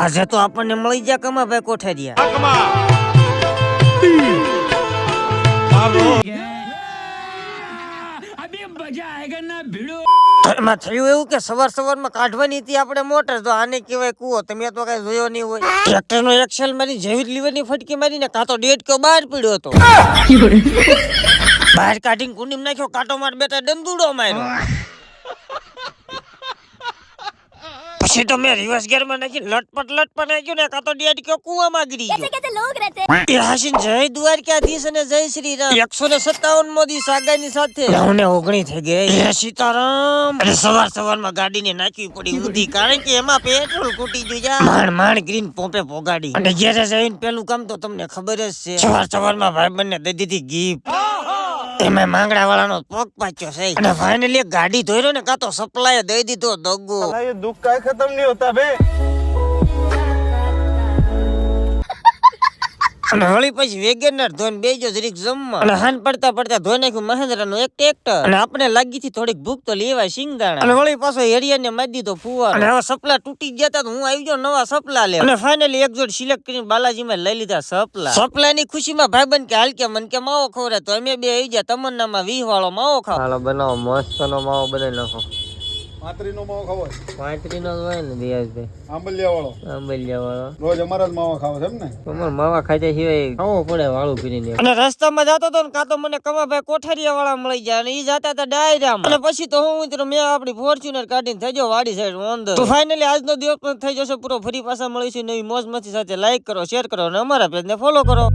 આજે તો આપણને મળી જાય કમાભાઈ કોઠારિયા. એમાં થયું એવું કે સવારમાં કાઢવાની હતી આપણે મોટર, તો આને કહેવાય કૂવો. તમે તો કઈ જોયો નહીં હોય. ટ્રેક્ટર નો એક્સેલ મારી જેવી લીવરની ફટકી મારીને કાં તો 1.5 કિલો બહાર પડ્યો હતો. બહાર કાઢીને કુંડીમાં નાખ્યો, કાંટો માર બેટા ડંદુડો માર્યો. પછી તો મેં રિવર્સ ગિયર માં નાખી લટપટ નાખ્યું ને કાં તો 1.5 કિલો કૂવામાં ગીરી ગયો. એ હાસીન જય દ્વારકાધીશ અને જય શ્રી રામ. 157 મોદી સાગાની સાથે 9 થઈ ગઈ. જય સીતારામ. અને સવારમાં ગાડીને નાખવી પડી ઊંધી, કારણ કે એમાં પેટ્રોલ ખૂટી ગયું. માંડ ગ્રીન પોપે પોગાડી અને ઘેરે જઈને પેલું કામ તો તમને ખબર જ છે, સવારમાં ભાઈબંધને દઈ દીધી ગિફ્ટ. એમાં માંગડા વાળાનો પગ પાચ્યો છે અને ફાઇનલી ગાડી ધોર્યો ને કાં તો સપ્લાય દઈ દીધો દગો. ये दुख का खत्म नहीं होता बे. અને વળી પછી વેગેનર ધોઈને બેજો જરીક જમવા, અને હાન પડતા ધોઈ નાખ્યું મહેન્દ્રનું એક ટ્રેક્ટર. અને આપણે લાગી થી થોડીક ભૂખ તો લેવાય સિંગદાણા. અને વળી પાછો હેરિયાને મારી દીધો ફુવારો. અને હવે સપલા તૂટી ગયા હતા તો હું આવી ગયો નવા સપલા લેવા. અને ફાઇનલી એક જોડ સિલેક્ટ કરીને બાલાજીમાં લઈ લીધા સપલાની ખુશીમાં ભાઈબંધ કે હાલ કે મન કે માવો ખવરે, તો અમે બે આવી ગયા તમન્નામાં 20 વાળો માવો ખાવ. હાલો બનાવો, મસ્તનો માવો બનાવી નાખો. માત્રીનો માવો ખાવો. માત્રીનો જ હોય ને દિયાસભાઈ. આંબલિયા વાળો રોજ અમારા જ માવા ખાવો છે એમ ને. તમારે માવા ખાધા સિવાય ખાવો પડે વાળું પીને. અને રસ્તામાં જતો હતો ને કાં તો મને કમાભાઈ કોઠારિયા વાળા મળી જાય, અને ઈ જતા હતા ડાયરામાં. અને પછી તો હું મેં આપણી ફોર્ચ્યુનર કાઢીને થઈ જાવ વાડી સાઈડ અંદર. તો ફાઇનલી આજનો દિવસ પણ થઈ જશે પૂરો. ફરી પાછા મળીશું નવી મોજ મસ્તી સાથે. લાઈક કરો, શેર કરો અને અમારા પેજને ફોલો કરો.